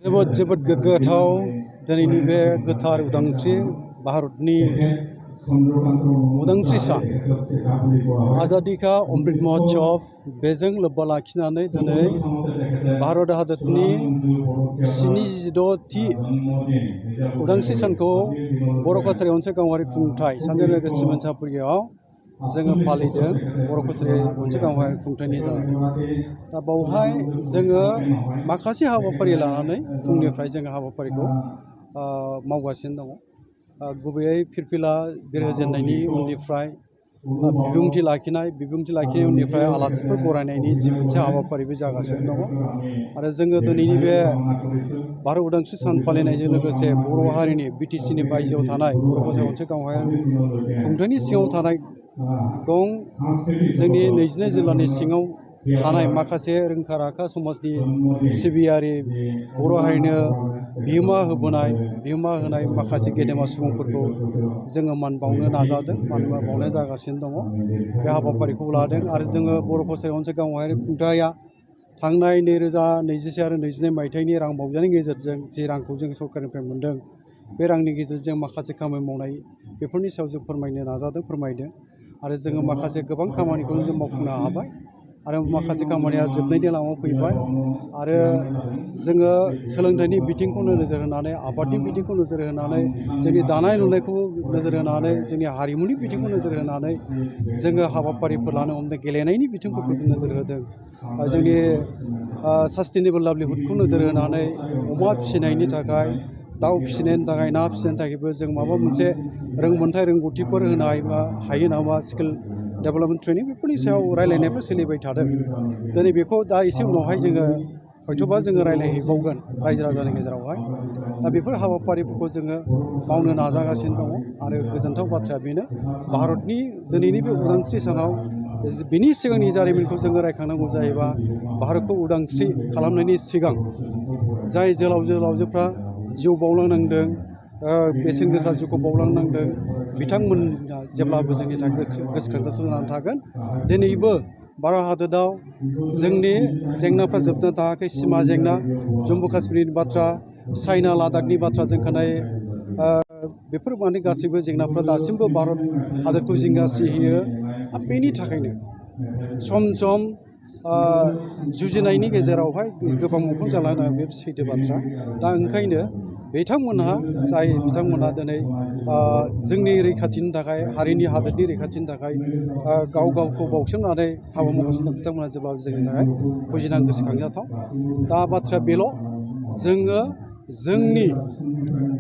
जोबोद गोग्गाथाव दिनैनि बे गोथार उदांस्रि भारतनि उदांस्रि सान आजादी का अमृत महोत्सव बेजों लोब्बा लाखिनानै दिनै भारत हादरनि 76थि उदांस्रि सानखौ बर' कछारी ओनसोल गावारि खुंथाय सानजायारि नोगोर सिमानसापुरियाव जोङो फालिदों बर' कछारी ओनसोल गावारि खुंथायनि जानानै दा बावहाय जोङो माखासे हाबाफारि लानानै फुंनिफ्राय जोङो हाबाफारिखौ मावगासिनो दङ गुबैयै फिरफिला बिरहोजेननायनि उननिफ्राय बिबुंथि लाखिनायनि उननिफ्राय आलासिफोर बरायनायनि जि मोनसे हाबाफारिबो जागासिनो दङ आरो जोङो दिनैनि बे भारत उदांस्रि सान फालिनायजों लोगोसे बर' हारिनि बिटिसिनि बायजोआव थानाय बर' कछारी ओनसोल गावारि खुंथायनि सिङाव थानाय जोंनि 22 जिल्लानि सिङाव थानाय माखासे रोंखा राखा समाजनि सिबियारि बर' हारिनो बिहोमा होनाय माखासे गेदेमा सुबुंफोरखौ जोङो मान बावनो नाजादों मान बावनाय जागासिनो दङ बे हाबाफारिखौ लादों आरो जोङो बर' कछारी ओनसोल गावारि खुंथाया थांनाय 2021 आरो 22 मायथाइनि रां बावजानि गेजेरजों जि रांखौ जों सरकारनिफ्राय मोन्दों बे रांनि गेजेरजों माखासे खामानि मावनाय बेफोरनि सायाव जों फोरमायदों आरो जोङो माखासे गोबां खामानिखौ जों मावफुंनो हाबाय आरो माखासे खामानिया जोबनायनि लामायाव फैबाय आरो जोङो सोलोंथाइनि बिथिंखौ नोजोर होनानै आबादनि बिथिंखौ नोजोर होनानै जोंनि दानाय लुनायखौ नोजोर होनानै जोंनि हारिमुनि बिथिंखौ नोजोर होनानै जोङो हाबाफारिफोर लानो हमदों गेलेनायनि बिथिंफोरखौ नोजोर होदों जोंनि सास्टेनेबल लाइभलिहुडखौ नोजोर होनानै अमा फिसिनायनि थाखाय दाउ फिसिनायनि थाखाय ना फिसिनायनि थाखायबो जों माबा मोनसे रोंगौथिफोर होनो हायो नामा स्किल डेभेलपमेन्ट ट्रेनिं बेफोरनि सायाव रायलायनायफोर सोलिबाय थादों दिनै बेखौ दा एसे उनावहाय जोङो हयथ'बा जोङो रायलायहैबावगोन रायजो राजानि गेजेरावहाय दा बेफोर हाबाफारिफोरखौ जोङो मावनो नाजागासिनो दङ आरो गोजोनथाव बाथ्राया बेनो भारतनि दिनैनि बे उदांस्रि सानाव बिनि सिगांनि जारिमिनखौ जोङो रायखांनांगौ जायोबा भारतखौ उदांस्रि खालामनायनि सिगां जाय जोहोलावजोफ्रा जिउ बावलांनांदों बेसेन गोसा जिउखौ बावलांनांदों बिथांमोना जेब्लाबो जोंनि थाखाय गोसोखांजाथाव जानानै थागोन दिनैबो भारत हादराव जोंनि जेंनाफ्रा जोबनो थाङाखै सिमा जेंना जम्मु काश्मीरनि बाथ्रा चाइना लादाखनि बाथ्रा जों खोनायो बेफोर माने गासैबो जेंनाफ्रा दासिमबो भारत हादरखौ जिंगासिहोयो बेनि थाखायनो सम सम जुजिनायनि गेजेरावहाय गोबां मुंख्लं जालांनाय बे सैथो बाथ्रा दा ओंखायनो बिथांमोनहा दिनै जोंनि रैखाथिनि थाखाय हारिनि हादोरनि रैखाथिनि थाखाय गावखौ बावसोमनानै हाबा मावगासिनो दं बिथांमोनहा जेब्लाबो जोंनि थाखाय फुजिनां गोसोखांजाथाव दा बाथ्राया बेल' जोङो जोंनि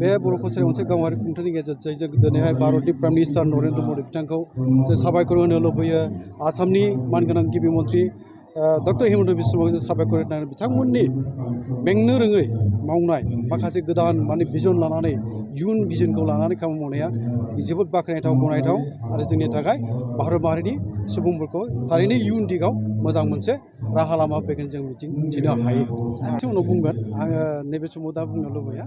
बे बर' कछारी ओनसोल गावारि खुंथायनि गेजेरजों जों दिनैहाय भारतनि प्राइम मिनिस्टार नरेन्द्र मदि बिथांखौ जों साबायखर होनो लुबैयो आसामनि मानगोनां गिबि मन्थ्रि डक्टर हिमन्त बिश्व शर्माखौ जों साबायखर होनानै बिथांमोननि मेंनो रोङै मावनाय माखासे गोदान भिजन लानानै इयुन भिजनखौ लानानै खामानि मावनाया जोबोद बाख्नायथाव गनायथाव आरो जोंनि थाखाय भारत माहारिनि सुबुंफोरखौ थारैनो इयुन दिगाव मोजां मोनसे राहा लामा फैगोन जों मिजिंथिनो हायो एसे उनाव बुंगोन आङो नैबे समाव दा बुंनो लुबैया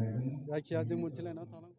जायखिया जों मोनथिलायनानै थानांगौ।